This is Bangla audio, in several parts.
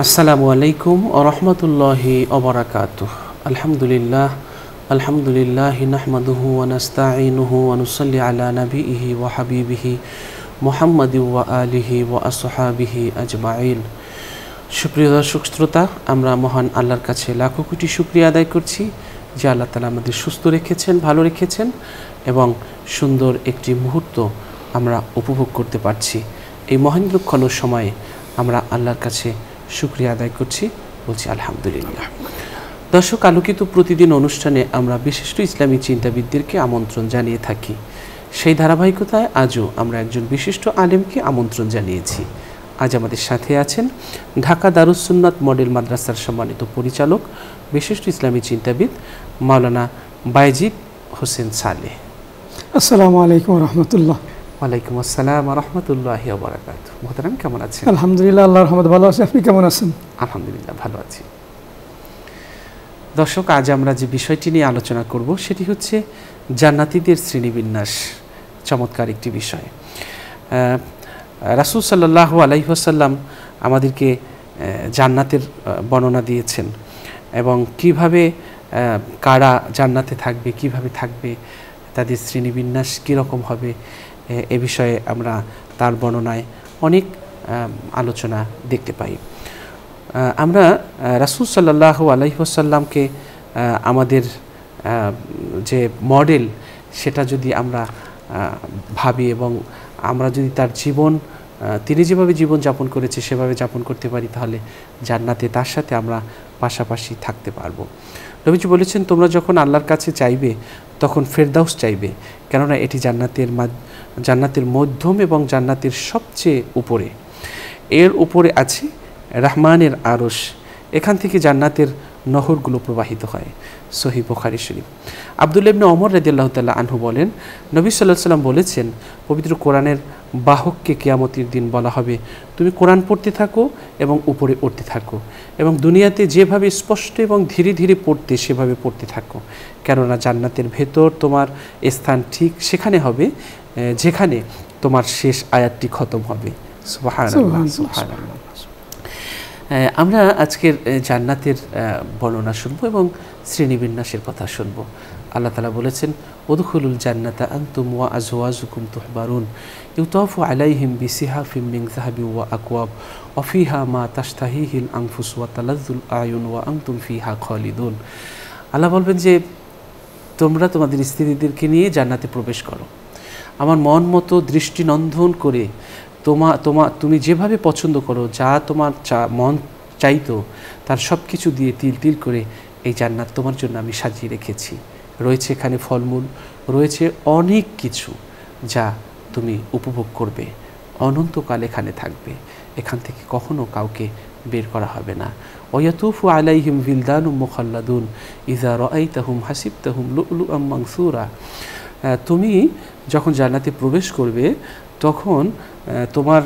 আসসালামু আলাইকুম ওয়া রাহমাতুল্লাহি ওয়া বারাকাতুহু। আলহামদুলিল্লাহ নাহমাদুহু ওয়া নাস্তাঈনুহু ওয়া নুসাল্লি আলা নাবিয়িহি ওয়া হাবিবিহি মুহাম্মাদিন ওয়া আলিহি ওয়া আসহাবিহি আজমাইন। সুপ্রিয় দর্শক শ্রোতা, আমরা মহান আল্লাহর কাছে লাখো কোটি শুকরিয়া আদায় করছি যে আল্লাহ তাআলা আমাদের সুস্থ রেখেছেন, ভালো রেখেছেন এবং সুন্দর একটি মুহূর্ত আমরা উপভোগ করতে পারছি। এই মহেন্দ্রক্ষণ সময়ে আমরা আল্লাহর কাছে শুকরিয়া আদায় করছি, বলছি আলহামদুলিল্লাহ। দর্শক, আলোকিত প্রতিদিন অনুষ্ঠানে আমরা বিশিষ্ট ইসলামী চিন্তাবিদদেরকে আমন্ত্রণ জানিয়ে থাকি। সেই ধারাবাহিকতায় আজও আমরা একজন বিশিষ্ট আলেমকে আমন্ত্রণ জানিয়েছি। আজ আমাদের সাথে আছেন ঢাকা দারুস সুন্নাত মডেল মাদ্রাসার সম্মানিত পরিচালক, বিশিষ্ট ইসলামী চিন্তাবিদ মাওলানা বায়েজিদ হোসেন সালেহ। আসসালামু আলাইকুম রহমতুল্লাহ। ওয়ালাইকুম আসসালাম রহমতুল্লাহি ওয়া বারাকাতুহু। মোহতারাম, কেমন আছেন? আলহামদুলিল্লাহ, আল্লাহর রহমতে ভালো আছি। আপনি কেমন আছেন? আলহামদুলিল্লাহ, ভালো আছি। দর্শক, আজ আমরা যে বিষয়টি নিয়ে আলোচনা করব সেটি হচ্ছে জান্নাতীদের শ্রেণীবিন্যাস। চমৎকার একটি বিষয়। রাসূল সাল্লাল্লাহু আলাইহি ওয়াসাল্লাম আমাদেরকে জান্নাতের বর্ণনা দিয়েছেন এবং কিভাবে কারা জান্নাতে থাকবে, কিভাবে থাকবে, তাদের শ্রেণীবিন্যাস কীরকম হবে, এ বিষয়ে আমরা তার বর্ণনায় অনেক আলোচনা দেখতে পাই। আমরা রাসূল সাল্লাল্লাহু আলাইহি ওয়াসাল্লামকে আমাদের যে মডেল সেটা যদি আমরা ভাবি এবং আমরা যদি তার জীবন, তিনি যেভাবে জীবন যাপন করেছে সেভাবে যাপন করতে পারি, তাহলে জান্নাতে তার সাথে আমরা পাশাপাশি থাকতে পারবো। নবীজি বলেছেন, তোমরা যখন আল্লাহর কাছে চাইবে তখন ফেরদাউস চাইবে, কেননা এটি জান্নাতের মধ্যম এবং জান্নাতের সবচেয়ে উপরে। এর উপরে আছে রহমানের আরশ, এখান থেকে জান্নাতের নহরগুলো প্রবাহিত হয়। সহিহ বুখারী শরীফ। আব্দুল্লাহ ইবনে ওমর রাদিয়াল্লাহু তাআলা আনহু বলেন, নবী সাল্লাল্লাহু আলাইহি ওয়াসাল্লাম বলেছেন, পবিত্র কোরআনের বাহককে কিয়ামতের দিন বলা হবে, তুমি কোরআন পড়তে থাকো এবং উপরে উঠতে থাকো এবং দুনিয়াতে যেভাবে স্পষ্ট এবং ধীরে ধীরে পড়তে সেভাবে পড়তে থাকো, কেননা জান্নাতের ভেতর তোমার স্থান ঠিক সেখানে হবে যেখানে তোমার শেষ আয়াতটি খতম হবে। সুবহানাল্লাহ, সুবহানাল্লাহ। আমরা আজকের জান্নাতের বর্ণনা শুনব এবং শ্রেণীবিন্যাসের কথা শুনব। আল্লাহ তাআলা বলেছেন, উদখুলুল জান্নাতা আনতুম ওয়া আজওয়াজুকুম তুহবারুন ইউতাফু আলাইহিম বিসিহাফিম মিন যাহাবিন ওয়া আকওয়াব ওয়া ফিহা মা তাশতাহিহিল আনফুস ওয়া তালাজ্জুল আয়ুন ওয়া আনতুম ফিহা খালিদুন। আল্লাহ বলবেন যে তোমরা তোমাদের স্ত্রীদেরকে নিয়ে জান্নাতে প্রবেশ করো, আমার মন মতো দৃষ্টিনন্দন করে তুমি যেভাবে পছন্দ করো, যা তোমার মন চাইতো তার সব কিছু দিয়ে তিল তিল করে এই জান্নাত তোমার জন্য আমি সাজিয়ে রেখেছি। রয়েছে এখানে ফলমূল, রয়েছে অনেক কিছু যা তুমি উপভোগ করবে, অনন্তকাল এখানে থাকবে, এখান থেকে কখনো কাউকে বের করা হবে না। ওয়ায়াতুফু আলাইহিম বিলদানুম মুখাল্লাদুন ইযা রাআইতাহুম হাসিবতাহুম লুলুআম মানসুরা। তুমি যখন জান্নাতে প্রবেশ করবে তখন তোমার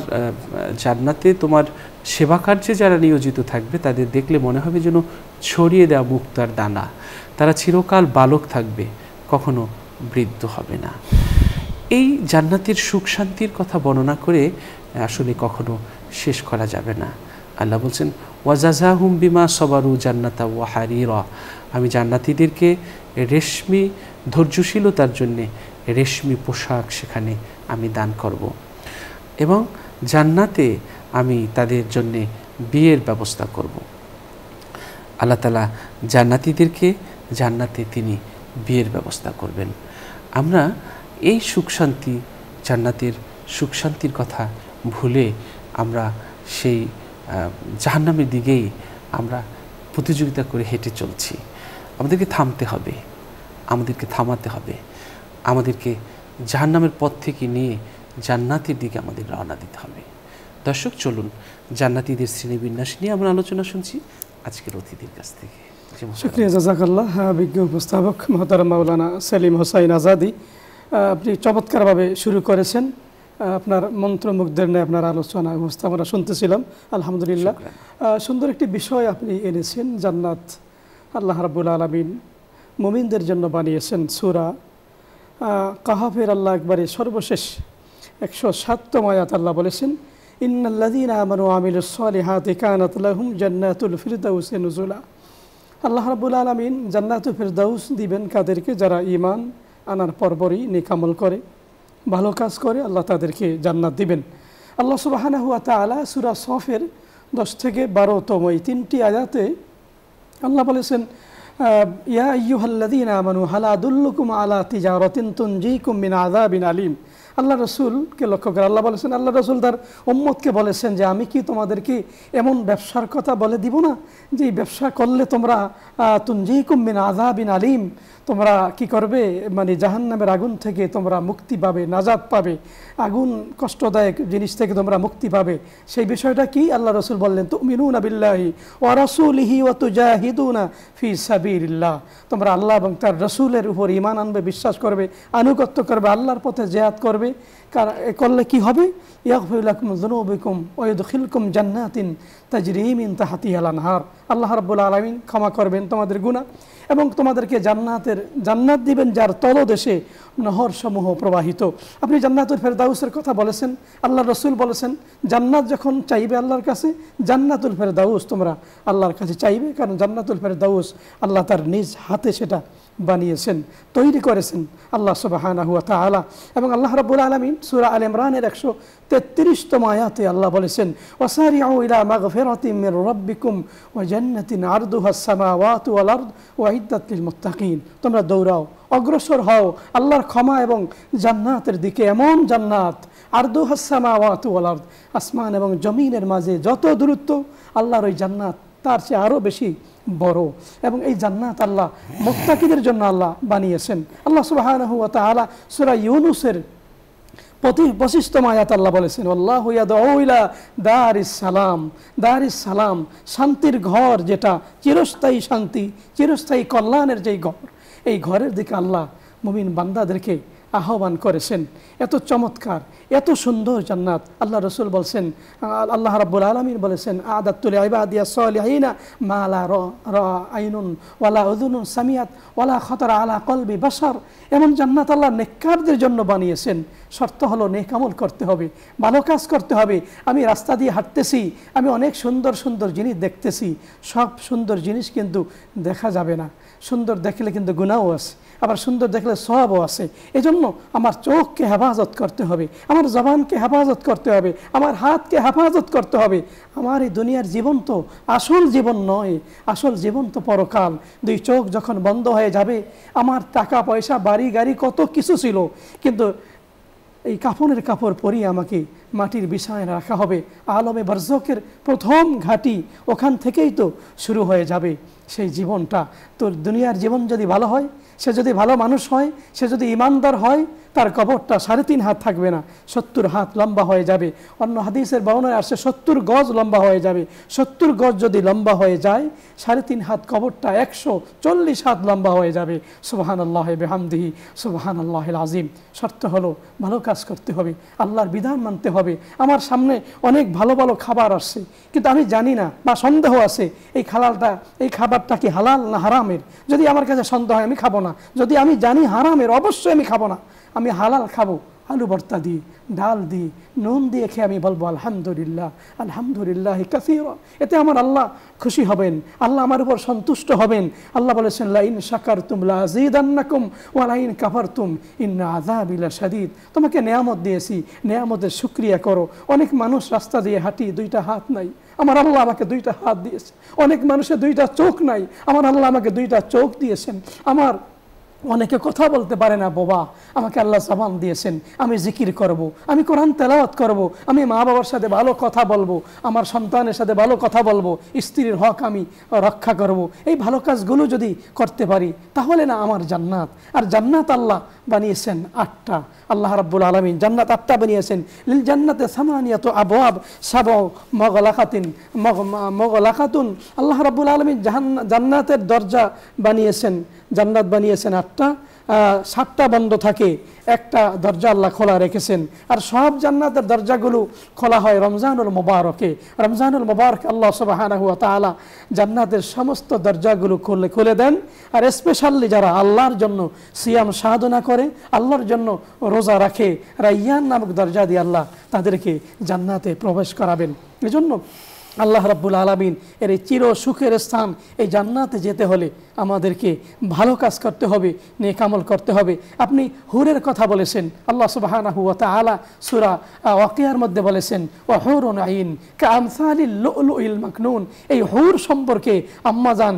জান্নাতে তোমার সেবা কার্যে যারা নিয়োজিত থাকবে তাদের দেখলে মনে হবে যেন ছড়িয়ে দেওয়া মুক্তার দানা। তারা চিরকাল বালক থাকবে, কখনো বৃদ্ধ হবে না। এই জান্নাতের সুখ শান্তির কথা বর্ণনা করে আসলে কখনো শেষ করা যাবে না। আল্লাহ বলছেন, ওয়াজাজাহুম বিমা সবারু জান্নাতা ওয়া হারিরা। আমি জান্নাতীদেরকে রেশমি ধৈর্যশীলতার জন্যে রেশমি পোশাক সেখানে আমি দান করব এবং জান্নাতে আমি তাদের জন্যে বিয়ের ব্যবস্থা করব। আল্লাহ তাআলা জান্নাতীদেরকে জান্নাতে তিনি বিয়ের ব্যবস্থা করবেন। আমরা এই সুখ শান্তি, জান্নাতের সুখ শান্তির কথা ভুলে আমরা সেই জাহান্নামের দিকেই আমরা প্রতিযোগিতা করে হেঁটে চলছি। আমাদেরকে থামতে হবে, আমাদেরকে থামাতে হবে, আমাদেরকে জাহান্নামের পথ থেকে নিয়ে জান্নাতের দিকে আমাদের রওনা দিতে হবে। দর্শক, চলুন জান্নাতীদের শ্রেণীবিন্যাস নিয়ে আমরা আলোচনা শুনছি আজকের অতিথির কাছ থেকে। শুকরিয়া, জাযাকাল্লাহ। বিজ্ঞ উপস্থাপক মুহতারাম মাওলানা সেলিম হোসাইন আজাদি, আপনি চমৎকারভাবে শুরু করেছেন। আপনার মন্ত্রমুগ্ধের ন্যায় আপনার আলোচনা উপস্থাপনা শুনতেছিলাম। আলহামদুলিল্লাহ, সুন্দর একটি বিষয় আপনি এনেছেন। জান্নাত আল্লাহ রাব্বুল আলামিন মুমিনদের জন্য বানিয়েছেন। সূরা কাহাফের আল্লাহ একবারে সর্বশেষ 107তম আয়াত আল্লাহ বলেছেন, ইন্নাল্লাযীনা আমানু ওয়া আমিলুস সালিহাতি কানাত লাহুম জান্নাতুল ফিরদাউসি নুজুলা। আল্লাহ রাব্বুল আলামিন জান্নাতুল ফিরদাউস দিবেন কাদেরকে? যারা ঈমান আনার পরপরই নেক আমল করে, ভালো কাজ করে, আল্লাহ তাদেরকে জান্নাত দিবেন। আল্লাহ সুবহানাহু ওয়া তাআলা সূরা সফের 10 থেকে 12তম এই 3টি আয়াতে আল্লাহ বলেছেন, ইয়া আইয়ুহাল্লাযীনা আমানু হাল আদুল্লুকুম আলা তিজারাতিন তুনজিকুম মিন আযাবিন আলীম। আল্লাহ রসুলকে লক্ষ্য করে আল্লাহ বলেছেন, আল্লাহ রসুল তার উম্মতকে বলেছেন যে আমি কি তোমাদেরকে এমন ব্যবসার কথা বলে দিব না যে এই ব্যবসা করলে তোমরা তুনজিকুম মিন আযাবিন আলীম, তোমরা কি করবে, মানে জাহান্নামের আগুন থেকে তোমরা মুক্তি পাবে, নাজাত পাবে, আগুন কষ্টদায়ক জিনিস থেকে তোমরা মুক্তি পাবে। সেই বিষয়টা কি? আল্লাহ রসুল বললেন, তুমিনুনা বিল্লাহি ওয়া রাসূলিহি ওয়া তুজাহিদুনা ফি সাবিলিল্লাহ, তোমরা আল্লাহ এবং তার রসুলের উপর ঈমান আনবে, বিশ্বাস করবে, আনুগত্য করবে, আল্লাহর পথে জিহাদ করবে। করলে কি হবে? ইয়াগফির লাকুম যুনুবাকুম ওয়া ইউদখিলকুম জান্নাতিন তাজরি মিন তাহতিহাল আনহার। আল্লাহ রাব্বুল আলামিন ক্ষমা করবেন তোমাদের গুনাহ এবং তোমাদেরকে জান্নাত দিবেন যার তলদেশে নহর সমূহ প্রবাহিত। আপনি জান্নাতুল ফেরদাউসের কথা বলেছেন, আল্লাহ রসুল বলেছেন জান্নাত যখন চাইবে আল্লাহর কাছে, জান্নাতুল ফেরদাউস তোমরা আল্লাহর কাছে চাইবে, কারণ জান্নাতুল ফেরদাউস আল্লাহ তার নিজ হাতে সেটা বানিয়েছেন, তৈরি করেছেন আল্লাহ সুবহানাহু ওয়া তাআলা। এবং আল্লাহ রাব্বুল আলামিন সূরা আল ইমরানের 133তম আয়াতে আল্লাহ বলেছেন, ওয়াসারিউ ইলা মাগফিরাতিন মির রাব্বিকুম ওয়া জান্নাতিন আরদুহাস সামাওয়াতু ওয়াল আরদ ওয়াইদ্দাত লিল মুত্তাকিন। তোমরা দৌড়াও, অগ্রসর হও আল্লাহর ক্ষমা এবং জান্নাতের দিকে, এমন জান্নাত আরদুহাস সামাওয়াতু ওয়াল আরদ, আসমান এবং জমিনের মাঝে যত দূরত্ব, আল্লাহর ওই জান্নাত তার চেয়ে আরও বেশি বড়। এবং এই জান্নাত আল্লাহ মুত্তাকিদের জন্য আল্লাহ বানিয়েছেন। আল্লাহ সুবহানাহু ওয়া তাআলা সূরা ইউনূসের 25তম আয়াত আল্লাহ বলেছেন, আল্লাহু ইয়াদউ ইলা দারিস সালাম, দারিস সালাম শান্তির ঘর, যেটা চিরস্থায়ী শান্তি, চিরস্থায়ী কল্যাণের যেই ঘর, এই ঘরের দিকে আল্লাহ মুমিন বান্দাদেরকে আহ্বান করেছেন। এত চমৎকার, এত সুন্দর জান্নাত। আল্লাহ রসুল বলছেন, আল্লাহ রাব্বুল আলামিন বলেছেন, আ'দাতু লিইবাদিয়াস সালিহিনা মা লা আইনুন ওয়ালা উযুনুন সামিআত ওয়ালা খাতারা আলা কলবি বাশার। এমন জান্নাত আল্লাহ নেককারদের জন্য বানিয়েছেন। শর্ত হলো নেক আমল করতে হবে, ভালো কাজ করতে হবে। আমি রাস্তা দিয়ে হাঁটতেছি, আমি অনেক সুন্দর সুন্দর জিনিস দেখতেছি, সব সুন্দর জিনিস কিন্তু দেখা যাবে না। সুন্দর দেখলে কিন্তু গুনাহও আছে, আবার সুন্দর দেখলে সওয়াবও আছে। এজন্য আমার চোখকে হেফাজত করতে হবে, আমার জবানকে হেফাজত করতে হবে, আমার হাতকে হেফাজত করতে হবে। আমার এই দুনিয়ার জীবন তো আসল জীবন নয়, আসল জীবন তো পরকাল। দুই চোখ যখন বন্ধ হয়ে যাবে, আমার টাকা পয়সা বাড়ি গাড়ি কত কিছু ছিল, কিন্তু এই কাফনের কাপড় পরিয়ে আমাকে মাটির বিছানায় রাখা হবে। আলমে বারজখের প্রথম ঘাঁটি ওখান থেকেই তো শুরু হয়ে যাবে সেই জীবনটা। তো দুনিয়ার জীবন যদি ভালো হয়, সে যদি ভালো মানুষ হয়, সে যদি ইমানদার হয়, তার কবরটা 3.5 হাত থাকবে না, 70 হাত লম্বা হয়ে যাবে। অন্য হাদিসের বর্ণনায় আসছে 70 গজ লম্বা হয়ে যাবে। 70 গজ যদি লম্বা হয়ে যায়, 3.5 হাত কবরটা 140 হাত লম্বা হয়ে যাবে। সুবহানাল্লাহি বিহামদিহি সুবহানাল্লাহিল আযীম। শর্ত হলো ভালো কাজ করতে হবে, আল্লাহর বিধান মানতে হবে। আমার সামনে অনেক ভালো ভালো খাবার আসছে, কিন্তু আমি জানি না বা সন্দেহ আছে এই খাবারটা কি হালাল না হারামের। যদি আমার কাছে সন্দেহ হয়, আমি খাবো না। যদি আমি জানি হারামের, অবশ্যই আমি খাবো না। আমি হালাল খাবো, আলু ভর্তা দিয়ে, ডাল দিয়ে, নুন দিয়ে খেয়ে আমি বলবো আলহামদুলিল্লাহ, আলহামদুলিল্লাহ কাসীরা। এতে আমার আল্লাহ খুশি হবেন, আল্লাহ আমার উপর সন্তুষ্ট হবেন। আল্লাহ বলেছেন, লা ইন শাকারতুম লা আযীদান্নাকুম ওয়া লা ইন কাফারতুম ইন্না আযাবি লাশাদীদ। তোমাকে নেয়ামত দিয়েছি, নেয়ামতের শুকরিয়া করো। অনেক মানুষ রাস্তা দিয়ে হাঁটি, 2টা হাত নাই, আমার আল্লাহ আমাকে 2টা হাত দিয়েছে। অনেক মানুষের 2টা চোখ নাই, আমার আল্লাহ আমাকে 2টা চোখ দিয়েছেন। অনেকে কথা বলতে পারে না, বাবা আমাকে আল্লাহ জবান দিয়েছেন, আমি জিকির করব, আমি কোরআন তেলাওয়াত করব, আমি মা বাবার সাথে ভালো কথা বলবো, আমার সন্তানের সাথে ভালো কথা বলবো, স্ত্রীর হক আমি রক্ষা করব। এই ভালো কাজগুলো যদি করতে পারি, তাহলে না আমার জান্নাত। আর জান্নাত আল্লাহ বানিয়েছেন 8টা। আল্লাহ রাব্বুল আলামিন জান্নাত 8টা বানিয়েছেন। লিল জান্নাতে সামানিয়াতু আবওয়াব সাবউ মাগলাকাতুন। আল্লাহ রাব্বুল আলামিন জান্নাতের দরজা বানিয়েছেন, জান্নাত বানিয়েছেন 8টা। 7টা বন্ধ থাকে, একটা দরজা আল্লাহ খোলা রেখেছেন। আর সব জান্নাতের দরজাগুলো খোলা হয় রমজানুল মুবারকে। রমজানুল মুবারক আল্লাহ সুবহানাহু ওয়া তাআলা জান্নাতের সমস্ত দরজাগুলো খুলে দেন। আর স্পেশালি যারা আল্লাহর জন্য সিয়াম সাধনা করে, আল্লাহর জন্য রোজা রাখে, রাইয়ান নামক দরজা দিয়ে আল্লাহ তাদেরকে জান্নাতে প্রবেশ করাবেন। এজন্য আল্লাহ রাব্বুল আলামিন এর এই চির সুখের স্থান এই জান্নাতে যেতে হলে আমাদেরকে ভালো কাজ করতে হবে, নেক আমল করতে হবে। আপনি হুরের কথা বলেছেন, আল্লাহ সুবহানাহু ওয়া তাআলা সূরা ওয়াকিয়ার মধ্যে বলেছেন, ওয়া হুরুন আইন কাআমসালিল লুলুইল মাকনুন। এই হুর সম্পর্কে আম্মাজান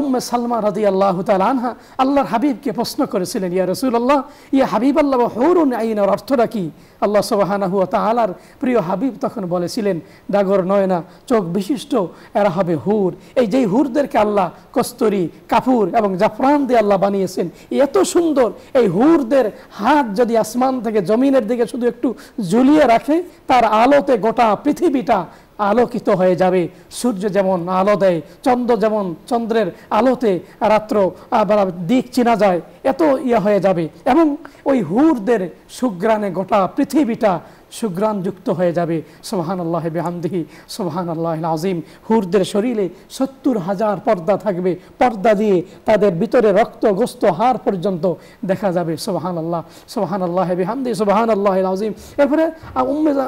উম্মে সালমা রাদিয়াল্লাহু তাআলা আনহা আল্লাহর হাবিবকে প্রশ্ন করেছিলেন, ইয়া রাসূলুল্লাহ, ইয়া হাবিবাল্লাহ, হুরুন আইনের অর্থটা কি? আল্লাহ সুবহানাহু ওয়া তাআলার প্রিয় হাবিব তখন বলেছিলেন, ডাগর নয়না চোখ বিশিষ্ট এরা হবে হুর। এই যেই হুরদেরকে আল্লাহ কস্তুরী, কাপুর এবং জাফরান দিয়ে আল্লাহ বানিয়েছেন, এত সুন্দর এই হুরদের হাত যদি আসমান থেকে জমিনের দিকে শুধু একটু ঝুলিয়ে রাখে, তার আলোতে গোটা পৃথিবীটা আলোকিত হয়ে যাবে। সূর্য যেমন আলো দেয়, চন্দ্র যেমন চন্দ্রের আলোতে রাত্র দিক চেনা যায়, এত হয়ে যাবে। এবং ওই হুরদের সুগ্রানে গোটা পৃথিবীটা সুগ্রাণযুক্ত হয়ে যাবে। সুবহানাল্লাহি বিহামদিহি সুবহানাল্লাহিল আযীম। হুরদের শরীরে ৭০,০০০ পর্দা থাকবে, পর্দা দিয়ে তাদের ভিতরে রক্ত গোস্ত হাড় পর্যন্ত দেখা যাবে। সুবহানাল্লাহ, সুবহানাল্লাহি বিহামদিহি সুবহানাল্লাহিল আযীম। এরপরে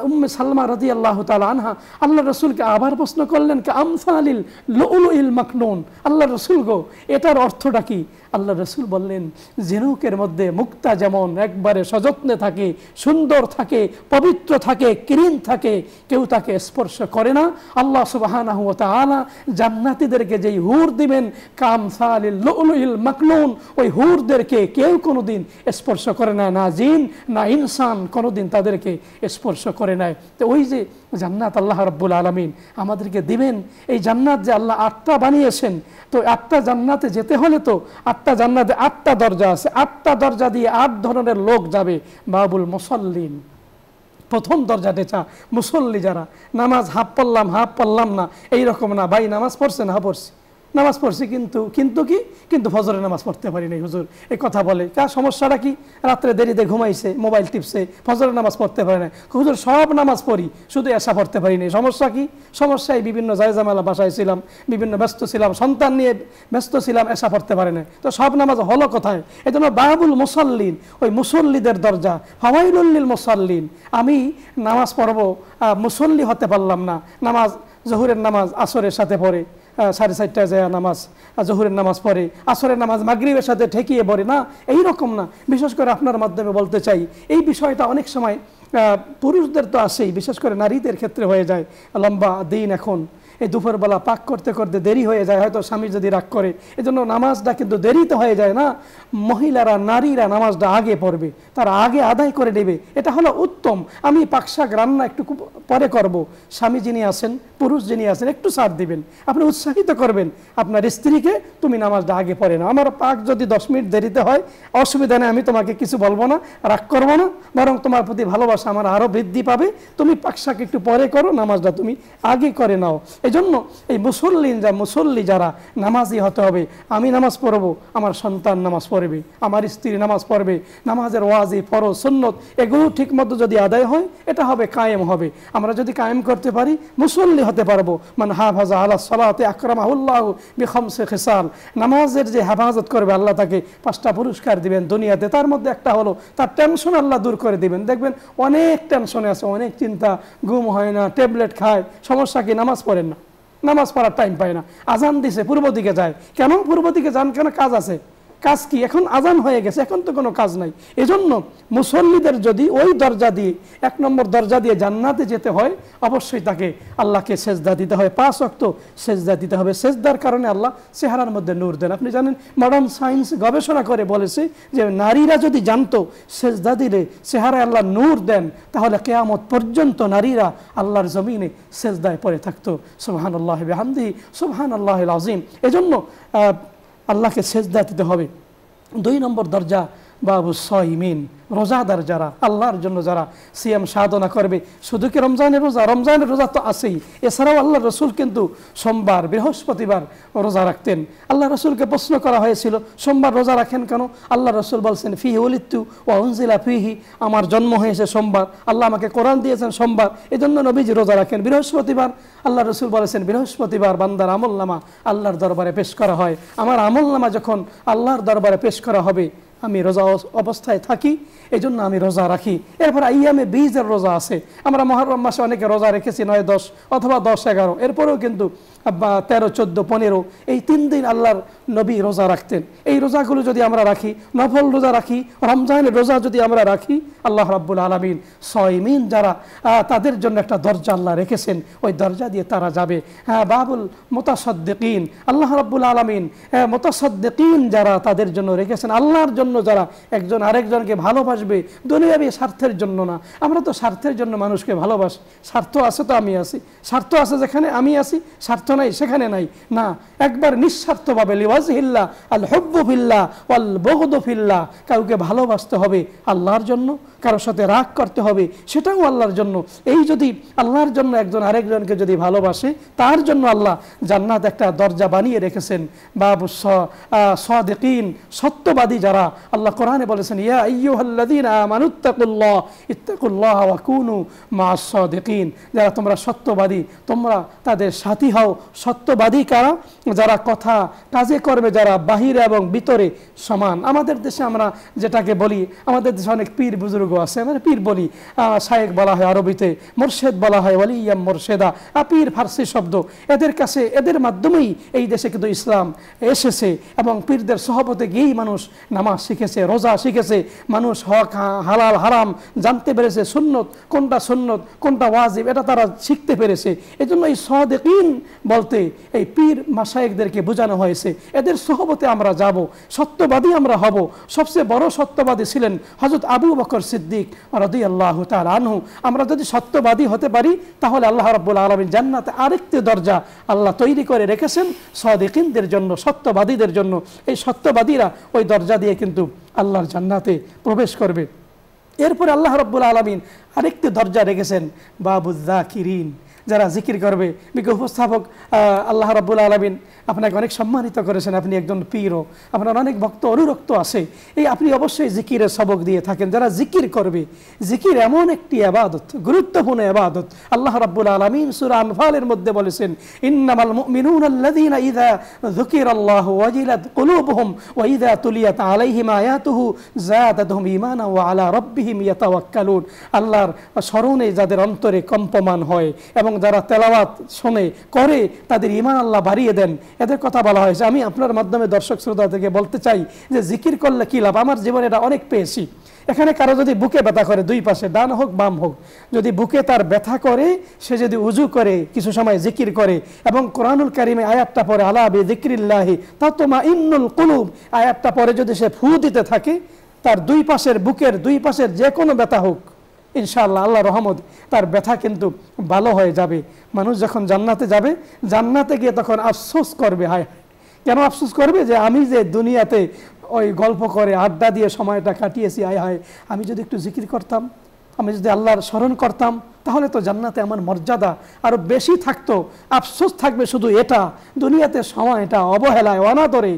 উম্মে সালমা রাদিয়াল্লাহু তাআলা আনহা আল্লাহ রাসূলকে আবার প্রশ্ন করলেন, কাআমসালিল লুলুইল মাকনুন। আল্লাহ রাসূল গো, এটার অর্থটা কি? আল্লাহ রাসূল বললেন, ঝিনুকের মধ্যে মুক্তা যেমন একবারে সযত্নে থাকে, সুন্দর থাকে, পবিত্র থাকে, ক্রিম থাকে, কেউ তাকে স্পর্শ করে না। আল্লাহ সুবহানাহু ওয়া তাআলা জান্নাতীদেরকে যেই হুর দিবেন, কামসালিল লুলুইল মাকনুন, ওই হুরদেরকে কেউ কোনোদিন স্পর্শ করে না, না জিন না ইনসান কোনোদিন তাদেরকে স্পর্শ করে নাই। তো ওই যে জান্নাত আল্লাহ রাব্বুল আলামিন আমাদেরকে দিবেন, এই জান্নাত যে আল্লাহ 8টা বানিয়েছেন, তো 8টা জান্নাতে যেতে হলে তো 8টা জান্নাতে 8টা দরজা আছে, 8টা দরজা দিয়ে 8 ধরনের লোক যাবে। বাবুল মুসাল্লিন, প্রথম দরজাটা মুসল্লি যারা, নামাজ হাফ পড়লাম না এইরকম না, ভাই নামাজ পড়ছেন? হ্যাঁ পড়ছি, নামাজ পড়ছি, কিন্তু ফজরের নামাজ পড়তে পারি নাই হুজুর, এই কথা বলে। কার সমস্যাটা কি? রাত্রে দেরিতে ঘুমাইছে, মোবাইল টিপছে, ফজরের নামাজ পড়তে পারে না। হুজুর সব নামাজ পড়ি, শুধু এশা পড়তে পারি নাই। সমস্যা কি? সমস্যায় বিভিন্ন জায়জামেলা, বাসায় ছিলাম, বিভিন্ন ব্যস্ত ছিলাম, সন্তান নিয়ে ব্যস্ত ছিলাম, এশা পড়তে পারে না। তো সব নামাজ হলো কোথায়? এই জন্য বাবুল মুসাল্লিন, ওই মুসল্লিদের দরজা। ফাওয়াইলুল লিল মুসাল্লিন, আমি নামাজ পড়বো, মুসল্লি হতে পারলাম না, নামাজ জহুরের নামাজ আসরের সাথে পড়ে, 4:30টায় যায় নামাজ, জহুরের নামাজ পড়ে, আসরের নামাজ মাগরিবের সাথে ঠেকিয়ে পড়ে না, এইরকম না। বিশেষ করে আপনার মাধ্যমে বলতে চাই, এই বিষয়টা অনেক সময় পুরুষদের তো আসেই, বিশেষ করে নারীদের ক্ষেত্রে হয়ে যায়। লম্বা দিন, এখন এই দুপুরবেলা পাক করতে করতে দেরি হয়ে যায়, হয়তো স্বামী যদি রাগ করে, এজন্য নামাজটা কিন্তু দেরিতে হয়ে যায় না। মহিলারা, নারীরা নামাজটা আগে পড়বে, তারা আগে আদায় করে নেবে, এটা হলো উত্তম। আমি পাকশাক রান্না একটু পরে করব, স্বামী যিনি আছেন, পুরুষ যিনি আছেন, একটু ছাড় দিবেন, আপনি উৎসাহিত করবেন আপনার স্ত্রীকে, তুমি নামাজটা আগে পড়ে না। আমার পাক যদি 10 মিনিট দেরিতে হয়, অসুবিধা নেই, আমি তোমাকে কিছু বলবো না, রাগ করবো না, বরং তোমার প্রতি ভালোবাসা আমার আরও বৃদ্ধি পাবে। তুমি পাকশাক একটু পরে করো, নামাজটা তুমি আগে করে নাও। এই জন্য এই মুসল্লি যারা, নামাজি হতে হবে। আমি নামাজ পড়বো, আমার সন্তান নামাজ পড়বে, আমার স্ত্রী নামাজ পড়বে, নামাজের ওয়াজিব, ফরজ, সুন্নত এগুলো ঠিক মতো যদি আদায় হয়, এটা হবে কায়েম হবে। আমরা যদি কায়েম করতে পারি, মুসল্লি হতে পারবো। মান হাফাজা আলা সালাতে আকরামাহুল্লাহু বিখামসি খিসাল, নামাজের যে হেফাজত করবে, আল্লাহ তাকে 5টা পুরস্কার দিবেন দুনিয়াতে। তার মধ্যে একটা হলো তার টেনশন আল্লাহ দূর করে দিবেন। দেখবেন অনেক টেনশনে আছে, অনেক চিন্তা, ঘুম হয় না, ট্যাবলেট খায়, সমস্যা কি? নামাজ পড়েন না, নামাজ পড়ার টাইম পায় না। আজান দিছে, পূর্ব দিকে যায়, কেন পূর্ব দিকে যান? কেন? কাজ আছে। কাজ কি? এখন আজান হয়ে গেছে, এখন তো কোনো কাজ নাই। এজন্য মুসল্লিদের যদি ওই দরজা দিয়ে, 1 নম্বর দরজা দিয়ে জান্নাতে যেতে হয়, অবশ্যই তাকে আল্লাহকে সেজদা দিতে হয়, 5 ওয়াক্ত সেজদা দিতে হবে। সেজদার কারণে আল্লাহ চেহারার মধ্যে নূর দেন। আপনি জানেন, মডার্ন সায়েন্স গবেষণা করে বলেছে যে নারীরা যদি জানতো সেজদা দিলে চেহারায় আল্লাহ নূর দেন, তাহলে কিয়ামত পর্যন্ত নারীরা আল্লাহর জমিনে সেজদায় পড়ে থাকতো। সুবহানাল্লাহি বিহামদিহি সুবহানাল্লাহিল আযীম। এজন্য আল্লাহকে সেজদা দিতে হবে। 2 নম্বর দরজা বাবু সাইমিন, রোজাদার যারা, আল্লাহর জন্য যারা সিয়াম সাধনা করবে। শুধু কি রমজানের রোজা? রমজানের রোজা তো আছেই, এছাড়াও আল্লাহ রসুল কিন্তু সোমবার, বৃহস্পতিবার রোজা রাখতেন। আল্লাহ রসুলকে প্রশ্ন করা হয়েছিল, সোমবার রোজা রাখেন কেন? আল্লাহ রসুল বলছেন, ফিহি উলিদতু ওয়া উনজিলা ফিহি, আমার জন্ম হয়েছে সোমবার, আল্লাহ আমাকে কোরআন দিয়েছেন সোমবার, এজন্য নবীজি রোজা রাখেন। বৃহস্পতিবার আল্লাহ রসুল বলেছেন, বৃহস্পতিবার বান্দার আমলনামা আল্লাহর দরবারে পেশ করা হয়। আমার আমলনামা যখন আল্লাহর দরবারে পেশ করা হবে, আমি রোজা অবস্থায় থাকি, এই জন্য আমি রোজা রাখি। এরপর আইয়ামে বীজের রোজা আছে, আমরা মহরম মাসে অনেকে রোজা রেখেছি 9, 10 অথবা 10, 11, এরপরেও কিন্তু 13, 14, 15 এই 3 দিন আল্লাহর নবী রোজা রাখতেন। এই রোজাগুলো যদি আমরা রাখি, নফল রোজা রাখি, রমজানের রোজা যদি আমরা রাখি, আল্লাহ রাব্বুল আলামিন সাইমিন যারা, তাদের জন্য একটা দরজা আল্লাহ রেখেছেন, ওই দরজা দিয়ে তারা যাবে। বাবুল মুতাসাদ্দিকিন, আল্লাহ রাব্বুল আলামিন মুতাসাদ্দিকিন যারা, তাদের জন্য রেখেছেন। আল্লাহর জন্য যারা একজন আরেকজনকে ভালোবাসবে, দুনিয়াবি স্বার্থের জন্য না। আমরা তো স্বার্থের জন্য মানুষকে ভালোবাসি, স্বার্থ আছে তো আমি আছি, স্বার্থ আছে যেখানে আমি আছি, স্বার্থ নাই সেখানে নাই, না, একবার নিঃস্বার্থভাবে লিওয়াজহিল্লাহ আল হুব্বু ফিল্লাহ ওয়াল বুগদু ফিল্লাহ, কাউকে ভালোবাসতে হবে আল্লাহর জন্য, কারোর সাথে রাগ করতে হবে সেটাও আল্লাহর জন্য। এই যদি আল্লাহর জন্য একজন আরেকজনকে যদি ভালোবাসে, তার জন্য আল্লাহ জান্নাত একটা দরজা বানিয়ে রেখেছেন। বাবু সাদিকিন, সত্যবাদী যারা, আল্লাহ কোরআনে বলেছেন, ইয়া আইয়ুহাল্লাযীনা আমানুত্তাকুল্লাহ ইত্তাকুল্লাহ ওয়া কুনু মা'আস সাদিকিন, যারা তোমরা সত্যবাদী, তোমরা তাদের সাথী হও। সত্যবাদী কারা? যারা কথা কাজে কর্মে, যারা বাহিরে এবং ভিতরে সমান। আমাদের দেশে আমরা যেটাকে বলি, আমাদের দেশে অনেক পীর বুজুর্গ আছে, আমরা পীর বলি, শায়েখ বলা হয় আরবিতে, মোরশেদ বলা হয়, ওয়ালিয়াম মোরশেদা, পীর ফার্সি শব্দ। এদের কাছে, এদের মাধ্যমেই এই দেশে কিন্তু ইসলাম এসেছে, এবং পীরদের সহবতে গিয়েই মানুষ নামাজ শিখেছে, রোজা শিখেছে, মানুষ হক হালাল হারাম জানতে পেরেছে, সুন্নত কোনটা, সুন্নত কোনটা ওয়াজিব, এটা তারা শিখতে পেরেছে। এই জন্য এই সাদিকিন বলতে এই পীর মাশায়েখদেরকে বোঝানো হয়েছে। এদের সহবতে আমরা যাব, সত্যবাদী আমরা হব। সবচেয়ে বড় সত্যবাদী ছিলেন হযরত আবু বকর সিদ্দিক রাদিয়াল্লাহু তাআলা আনহু। আমরা যদি সত্যবাদী হতে পারি, তাহলে আল্লাহ রাব্বুল আলামিন জান্নাতে আরেকটি দরজা আল্লাহ তৈরি করে রেখেছেন সাদিকিনদের জন্য, সত্যবাদীদের জন্য। এই সত্যবাদীরা ওই দরজা দিয়ে কিন্তু আল্লাহর জান্নাতে প্রবেশ করবে। এরপরে আল্লাহ রাব্বুল আলামিন আরেকটি দরজা রেখেছেন, বাবুজ যাকিরিন, যারা জিকির করবে। বিজ্ঞ উপস্থাপক আল্লাহ রাব্বুল আলামিন আপনাকে অনেক সম্মানিত করেছেন, আপনি একজন পীরও, আপনার অনেক ভক্ত অনুরক্ত আছে, এই আপনি অবশ্যই জিকিরের সবক দিয়ে থাকেন। যারা জিকির করবে, জিকির এমন একটি ইবাদত, গুরুত্বপূর্ণ ইবাদত। আল্লাহ রাব্বুল আলামিন সূরা আনফালের মধ্যে বলেছেন, ইন্নামাল মুমিনুনা আল্লাযীনা ইযা যুকিরাল্লাহু ওয়াজিলাত কুলুবুহুম ওয়া ইযা তুলিয়াত আলাইহিম আয়াতুহু যাদাতুহুম ঈমানান ওয়া আলা রাব্বিহিম ইয়াতাওয়াক্কালুন। আল্লাহর স্মরণে যাদের অন্তরে কম্পমান হয় এবং যারা তেলাওয়াত শোনে করে, তাদের ঈমান আল্লাহ বাড়িয়ে দেন। এদের কথা বলা হয়েছে। আমি আপনার মাধ্যমে দর্শক শ্রোতাদেরকে বলতে চাই যে জিকির করলে কী লাভ। আমার জীবনে এটা অনেক পেয়েছি। এখানে কারো যদি বুকে ব্যথা করে, দুই পাশে, ডান হোক বাম হোক, যদি বুকে তার ব্যথা করে, সে যদি উজু করে, কিছু সময় জিকির করে এবং কোরআনুল কারিমে আয়াতটা পড়ে, আলা বিযিকরিল্লাহি তাতমাইন্নুল কুলুব, আয়াতটা পরে যদি সে ফু দিতে থাকে, তার দুই পাশের, বুকের দুই পাশের যে কোনো ব্যথা হোক, ইনশাআল্লাহ আল্লাহ রহমত তার ব্যথা কিন্তু ভালো হয়ে যাবে। মানুষ যখন জান্নাতে যাবে, জান্নাতে গিয়ে তখন আফসোস করবে, হায় কেন আফসোস করবে, যে আমি যে দুনিয়াতে ওই গল্প করে আড্ডা দিয়ে সময়টা কাটিয়েছি, আয় হায় আমি যদি একটু জিকির করতাম, আমি যদি আল্লাহর স্মরণ করতাম, তাহলে তো জান্নাতে আমার মর্যাদা আরও বেশি থাকতো। আফসোস থাকবে শুধু এটা, দুনিয়াতে সময়টা অবহেলায়, অনাদরে,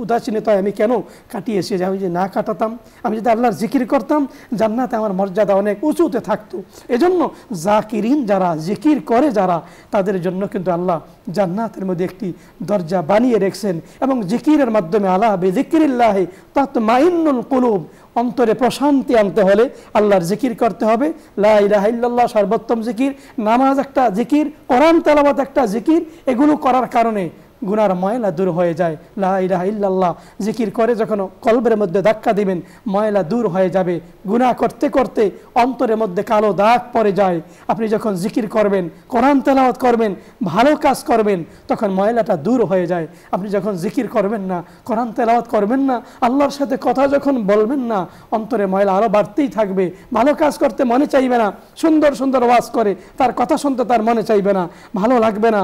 উদাসীনতায় আমি কেন কাটিয়েছি, যে আমি যদি না কাটাতাম, আমি যদি আল্লাহর জিকির করতাম, জান্নাতে আমার মর্যাদা অনেক উঁচুতে থাকতো। এজন্য জাকিরিন যারা, জিকির করে যারা, তাদের জন্য কিন্তু আল্লাহ জান্নাতের মধ্যে একটি দরজা বানিয়ে রেখেছেন। এবং জিকিরের মাধ্যমে, আলা বিযিকরিল্লাহি তাতমাইন্নুল কুলুব, অন্তরে প্রশান্তি আনতে হলে আল্লাহর জিকির করতে হবে। লা ইলাহা ইল্লাল্লাহ সর্বোত্তম জিকির, নামাজ একটা জিকির, কোরআন তেলাওয়াত একটা জিকির। এগুলো করার কারণে গুনার ময়লা দূর হয়ে যায়। লা ইলাহা ইল্লাল্লাহ জিকির করে যখন কলবের মধ্যে ধাক্কা দিবেন, ময়লা দূর হয়ে যাবে। গুনাহ করতে করতে অন্তরের মধ্যে কালো দাগ পড়ে যায়। আপনি যখন জিকির করবেন, কোরআন তেলাওয়াত করবেন, ভালো কাজ করবেন, তখন ময়লাটা দূর হয়ে যায়। আপনি যখন জিকির করবেন না, কোরআন তেলাওয়াত করবেন না, আল্লাহর সাথে কথা যখন বলবেন না, অন্তরে ময়লা আরও বাড়তেই থাকবে। ভালো কাজ করতে মনে চাইবে না। সুন্দর সুন্দর ওয়াজ করে, তার কথা শুনতে তার মনে চাইবে না, ভালো লাগবে না।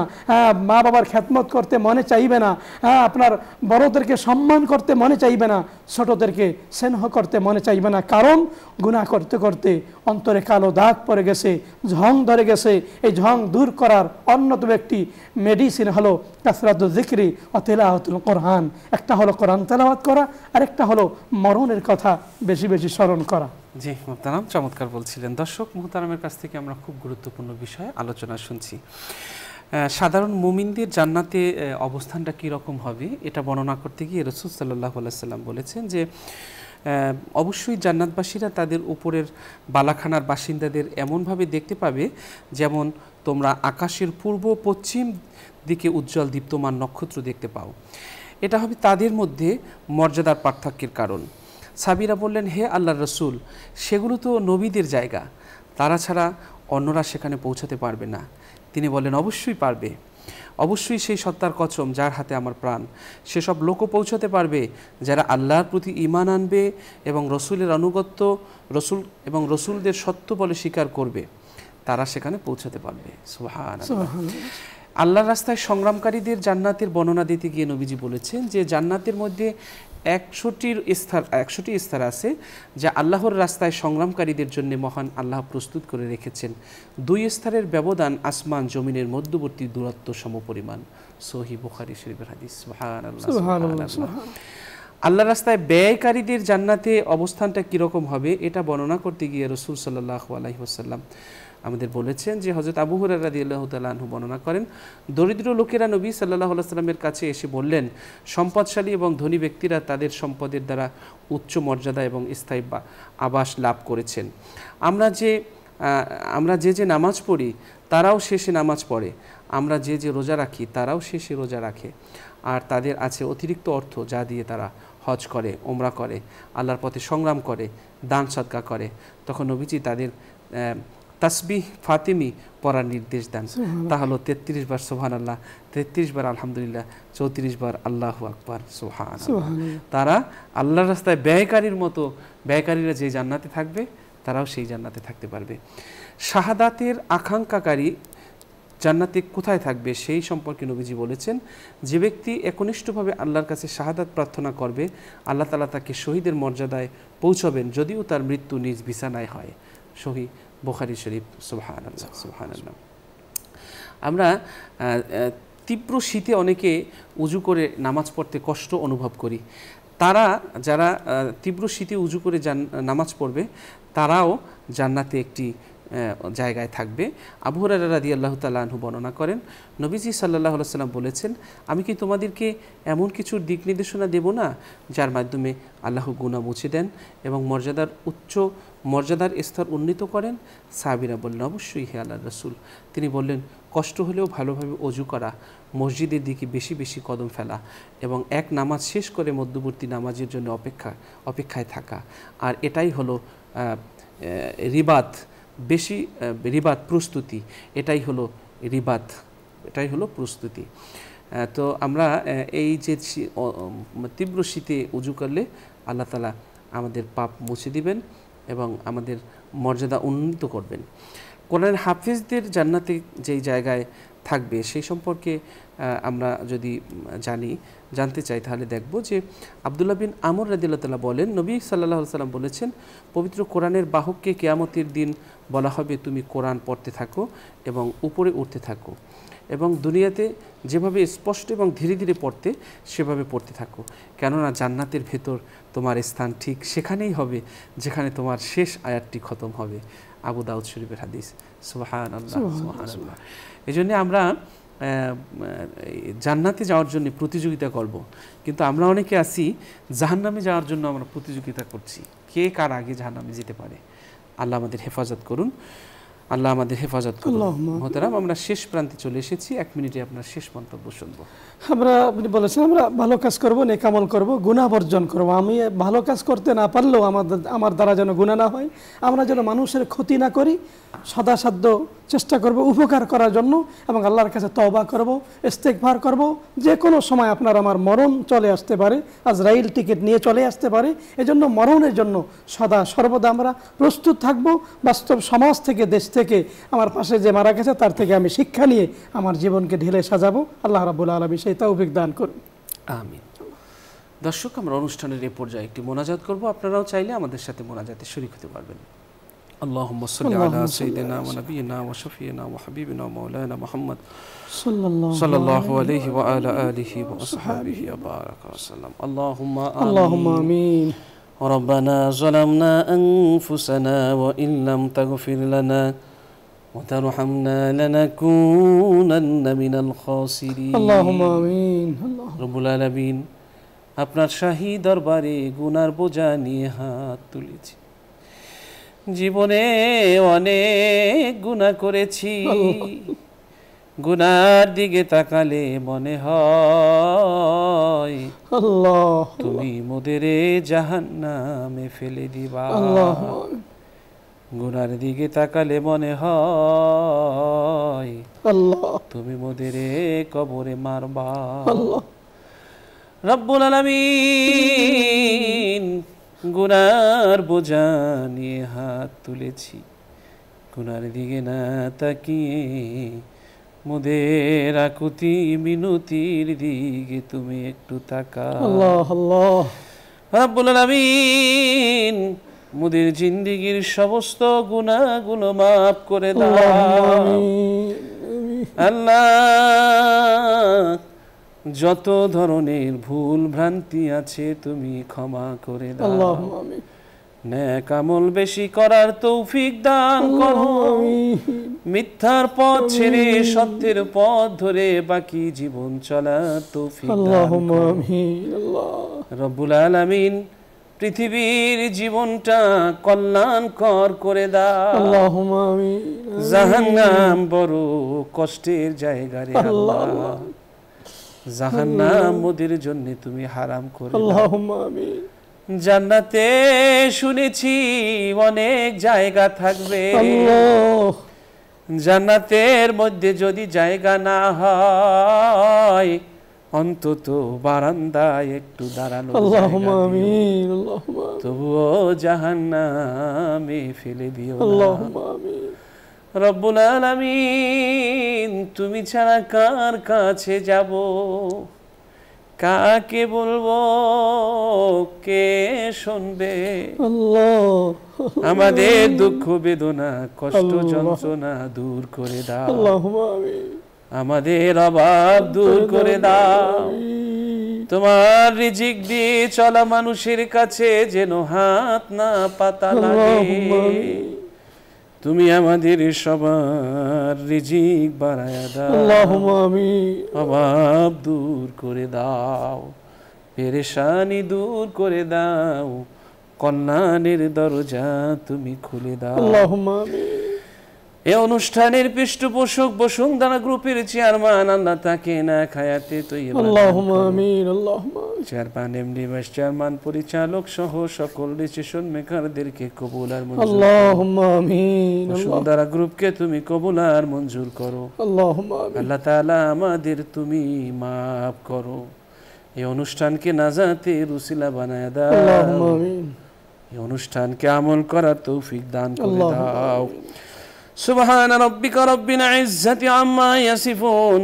মা বাবার খেদমত করতে মনে চাইবে না, হ্যাঁ আপনার বড়দেরকে সম্মান করতে মনে চাইবে না, ছোটদেরকে স্নেহ করতে মনে চাইবে না। কারণ গুনাহ করতে করতে অন্তরে কালো দাগ পড়ে গেছে, ঝং ধরে গেছে। এই ঝং দূর করার অন্যতম একটি মেডিসিন হলো কাসরাতুল যিকরি ওয়া তিলাওয়াতুল কোরআন। একটা হলো কোরআন তেলাওয়াত করা, আরেকটা হলো মরণের কথা বেশি বেশি স্মরণ করা। জি মোহতারাম, চমৎকার বলছিলেন। দর্শক মোহতারামের কাছ থেকে আমরা খুব গুরুত্বপূর্ণ বিষয়ে আলোচনা শুনছি। সাধারণ মুমিনদের জান্নাতে অবস্থানটা কীরকম হবে এটা বর্ণনা করতে গিয়ে রাসূল সাল্লাল্লাহু আলাইহি সাল্লাম বলেছেন যে অবশ্যই জান্নাতবাসীরা তাদের উপরের বালাখানার বাসিন্দাদের এমনভাবে দেখতে পাবে যেমন তোমরা আকাশের পূর্ব পশ্চিম দিকে উজ্জ্বল দীপ্তমান নক্ষত্র দেখতে পাও। এটা হবে তাদের মধ্যে মর্যাদার পার্থক্যের কারণ। সাবিরা বললেন, হে আল্লাহর রসুল, সেগুলো তো নবীদের জায়গা, তারা ছাড়া অন্যরা সেখানে পৌঁছাতে পারবে না। তিনি বললেন, অবশ্যই পারবে, অবশ্যই সেই সত্তার কসম যার হাতে আমার প্রাণ, সেসব লোকও পৌঁছাতে পারবে যারা আল্লাহর প্রতি ঈমান আনবে এবং রসুলের আনুগত্য এবং রসুলদের সত্য বলে স্বীকার করবে, তারা সেখানে পৌঁছাতে পারবে। সুবহানাল্লাহ। আল্লাহর রাস্তায় সংগ্রামকারীদের জান্নাতের বর্ণনা দিতে গিয়ে নবীজি বলেছেন যে জান্নাতের মধ্যে 100টি স্তর আছে যা আল্লাহর রাস্তায় সংগ্রামকারীদের জন্য মহান আল্লাহ প্রস্তুত করে রেখেছেন। 2 স্তরের ব্যবধান আসমান জমিনের মধ্যবর্তী দূরত্ব সমপরিমাণ। সহিহ বুখারী শরীফের হাদিস। সুবহানাল্লাহ, সুবহানাল্লাহ। আল্লাহর রাস্তায় ব্যয়কারীদের জান্নাতে অবস্থানটা কীরকম হবে এটা বর্ণনা করতে গিয়ে রাসূল সাল্লাল্লাহু আলাইহি ওয়াসাল্লাম আমাদের বলেছেন যে হযরত আবু হুরায়রা রাদিয়াল্লাহু তাআলা আনহু বর্ণনা করেন, দরিদ্র লোকেরা নবী সাল্লাল্লাহু আলাইহি ওয়াসাল্লামের কাছে এসে বললেন, সম্পদশালী এবং ধনী ব্যক্তিরা তাদের সম্পদের দ্বারা উচ্চ মর্যাদা এবং স্থায়ী আবাস লাভ করেছেন। আমরা যে নামাজ পড়ি তারাও শেষে নামাজ পড়ে, আমরা যে রোজা রাখি তারাও শেষে রোজা রাখে, আর তাদের আছে অতিরিক্ত অর্থ যা দিয়ে তারা হজ করে, ওমরা করে, আল্লাহর পথে সংগ্রাম করে, দান সদকা করে। তখন নবীজি তাদের তাসবিহ ফাতিমি পড়ার নির্দেশ দেন। তা হলো 33 বার সুবহানাল্লাহ, 33 বার আলহামদুলিল্লাহ, 34 বার আল্লাহু আকবার। সুবহানাল্লাহ। তারা আল্লাহর রাস্তায় ব্যয়কারীরা যে জান্নাতে থাকবে তারাও সেই জান্নাতে থাকতে পারবে। শাহাদাতের আকাঙ্ক্ষাকারী জান্নাতে কোথায় থাকবে সেই সম্পর্কে নবীজি বলেছেন, যে ব্যক্তি একনিষ্ঠভাবে আল্লাহর কাছে শাহাদাত প্রার্থনা করবে আল্লাহ তাআলা তাকে শহীদের মর্যাদায় পৌঁছাবেন, যদিও তার মৃত্যু নিজ বিছানায় হয়। সহিহ বুখারী শরীফ। সুবহানাল্লাহ, সুবহানাল্লাহ। আমরা তীব্র শীতে অনেকে উজু করে নামাজ পড়তে কষ্ট অনুভব করি। যারা তীব্র শীতে উজু করে নামাজ পড়বে তারাও জান্নাতে একটি জায়গায় থাকবে। আবু হুরায়রা রাদিয়াল্লাহু তাআলা আনহু বর্ণনা করেন, নবীজি সাল্লাল্লাহু আলাইহি ওয়াসাল্লাম বলেছেন, আমি কি তোমাদেরকে এমন কিছুর দিক নির্দেশনা দেব না যার মাধ্যমে আল্লাহ গুনাহ মুছে দেন এবং মর্যাদার স্তর উন্নীত করেন? সাহাবীরা বললেন, অবশ্যই হে আল্লাহর রাসূল। তিনি বললেন, কষ্ট হলেও ভালোভাবে অজু করা, মসজিদের দিকে বেশি বেশি কদম ফেলা এবং এক নামাজ শেষ করে মধ্যবর্তী নামাজের জন্য অপেক্ষায় থাকা, আর এটাই হলো রিবাত প্রস্তুতি, এটাই হলো প্রস্তুতি। তো আমরা এই যে তীব্র শীতে উজু করলে আল্লাহ তাআলা আমাদের পাপ মুছে দিবেন এবং আমাদের মর্যাদা উন্নীত করবেন। কোরআনের হাফেজদের জান্নাতে যেই জায়গায় থাকবে সেই সম্পর্কে আমরা যদি জানতে চাই তাহলে দেখব যে আব্দুল্লাহ বিন আমর রাদিয়াল্লাহু তাআলা বলেন, নবী সাল্লাল্লাহু আলাইহি ওয়াসাল্লাম বলেছেন, পবিত্র কোরআনের বাহককে কিয়ামতের দিন বলা হবে, তুমি কোরআন পড়তে থাকো এবং উপরে উঠতে থাকো এবং দুনিয়াতে যেভাবে স্পষ্ট এবং ধীরে ধীরে পড়তে সেভাবে পড়তে থাকো, কেননা জান্নাতের ভেতর তোমার স্থান ঠিক সেখানেই হবে যেখানে তোমার শেষ আয়াতটি খতম হবে। আবু দাউদ শরীফের হাদিস। সুবহানাল্লাহ, সুবহানাল্লাহ। এই জন্য আমরা জান্নাতে যাওয়ার জন্য প্রতিযোগিতা করব, কিন্তু আমরা অনেকে আছি জাহান্নামে যাওয়ার জন্য আমরা প্রতিযোগিতা করছি, কে কার আগে জাহান্নামে যেতে পারে। আল্লাহ আমাদের হেফাজত করুন, আল্লাহ আমাদের হেফাজত করুন। মোহতারাম, আমরা শেষ প্রান্তে চলে এসেছি, 1 মিনিটে আপনার শেষ মন্তব্য শুনবো। আপনি বলেছেন আমরা ভালো কাজ করব, নেক আমল করব, গুনাহ বর্জন করব। আমি ভালো কাজ করতে না পারলেও আমার দ্বারা যেন গুনাহ না হয়, আমরা যেন মানুষের ক্ষতি না করি, সদাসাধ্য চেষ্টা করব উপকার করার জন্য এবং আল্লাহর কাছে তওবা করব, ইস্তেগফার করব। যে কোনো সময় আপনার আমার মরণ চলে আসতে পারে, আজরাইল টিকিট নিয়ে চলে আসতে পারে। এজন্য মরণের জন্য সর্বদা আমরা প্রস্তুত থাকব। বাস্তব সমাজ থেকে, দেশ থেকে আমার পাশে যে মারা গেছে তার থেকে আমি শিক্ষা নিয়ে আমার জীবনকে ঢেলে সাজাবো। আল্লাহ রাব্বুল আলামিন সেই তৌফিক দান করুন। আমিন। দর্শক, আমরা অনুষ্ঠানের এই পর্যায়ে একটি মোনাজাত করব। আপনারাও চাইলে আমাদের সাথে মোনাজাতে শরীক হতে পারবেন। আল্লাহুম্মা সাল্লি আলা সাইয়্যিদিনা ওয়া নাবিয়িনা ওয়া শাফিয়িনা ওয়া হাবিবিনা ওয়া মাওলানা মুহাম্মদ সাল্লাল্লাহু আলাইহি ওয়া আলা আলিহি ওয়া আসহাবিহি ওয়া বারাকা ওয়া সাল্লাম। আল্লাহুম্মা আমিন। ربنا ظلمنا أنفسنا وإن لم تغفر لنا وترحمنا لنكونن من الخاسرين اللهم آمين। রব্বুল আলামিন, আপনার শাহী দরবারে গুনার বোঝা নিয়ে হাত তুলেছি। জীবনে অনেক গুনাহ করেছি। গুনার দিকে তাকালে মনে হয় তুমি মোদের জাহান্নামে ফেলে দিবা। গুনার দিকে তাকালে মনে হয় তুমি মোদের কবরে মারবা। রব্বুল আলামিন, গুনার বোঝা নিয়ে হাত তুলেছি। গুনার দিকে না তাকিয়ে মোদের আকুতি মিনতির দিকে তুমি একটু তাকাও। রব্বুল আলামিন, মোদের জিন্দেগীর সমস্ত গুনাহগুলো মাফ করে দাও। আল্লাহ, যত ধরনের ভুল ভ্রান্তি আছে তুমি ক্ষমা করে দাও। নেক আমল বেশি করার তৌফিক দান করো। মিথ্যার পথ ছেড়ে সত্যের পথ ধরে বাকি জীবন চলার তৌফিক দান করো। রব্বুল আলামিন, পৃথিবীর জীবনটা কল্যাণকর করে দাও। জাহান্নাম বড় কষ্টের জায়গা রে আল্লাহ। জাহান্নাম মোদের জন্য তুমি হারাম করে দাও। জান্নাতে শুনেছি অনেক জায়গা থাকবে। জান্নাতের মধ্যে যদি জায়গা না হয়, অন্তত বারান্দায় একটু দাঁড়ানো তবুও জাহান্নামে ফেলে দিও না। রব্বুল আলামিন, তুমি ছাড়া কার কাছে যাব, কাকে বলবো, কে শুনবে? আমাদের দুঃখ বেদনা কষ্ট যন্ত্রণা দূর করে দাও। আমাদের অভাব দূর করে দাও। তোমার রিজিক দিয়ে চলা মানুষের কাছে যেন হাত না পাতা লাগে। তুমি আমাদের সবার রিজিক বাড়ায়া দাও। অভাব দূর করে দাও, পেরেশানি দূর করে দাও, কল্যাণের দরজা তুমি খুলে দাও। এই অনুষ্ঠানের পৃষ্ঠপোষক বসুন্ধরা গ্রুপের চেয়ারম্যান, আল্লাহ তাকে না খায়াতে Taiyaba chairman, MD, vice chairman, পরিচালক সহ সকল ডিসিশন মেকারদেরকে কবুল আর মঞ্জুর করো। বসুন্ধরা গ্রুপকে তুমি কবুল আর মঞ্জুর করো। আল্লাহ তাআলা আমাদের তুমি মাফ করো। এই অনুষ্ঠানকে নাজাতের উসিলা বানায় দাও। এই অনুষ্ঠানকে আমল করার তৌফিক দান করে দাও। সুবহান রাব্বিকা রাব্বিল ইজ্জাতি আম্মা ইয়াসিফুন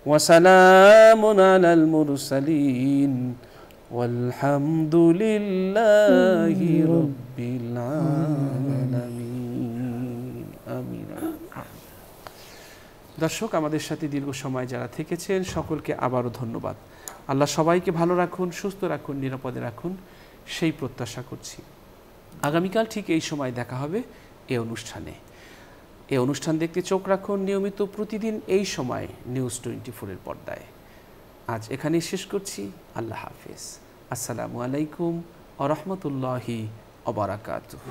ওয়া সালামুন আলাল মুরসালিন ওয়ালহামদুলিল্লাহি রাব্বিল আলামিন। আমিন। দর্শক, আমাদের সাথে দীর্ঘ সময় যারা থেকেছেন সকলকে আবারও ধন্যবাদ। আল্লাহ সবাইকে ভালো রাখুন, সুস্থ রাখুন, নিরাপদে রাখুন, সেই প্রত্যাশা করছি। আগামীকাল ঠিক এই সময় দেখা হবে এই অনুষ্ঠানে। এই অনুষ্ঠান দেখতে চোখ রাখুন নিয়মিত প্রতিদিন এই সময় নিউজ 24-এর পর্দায়। আজ এখানেই শেষ করছি। আল্লাহ হাফেজ। আসসালামু আলাইকুম ওয়া রাহমাতুল্লাহি ওয়া বারাকাতুহু।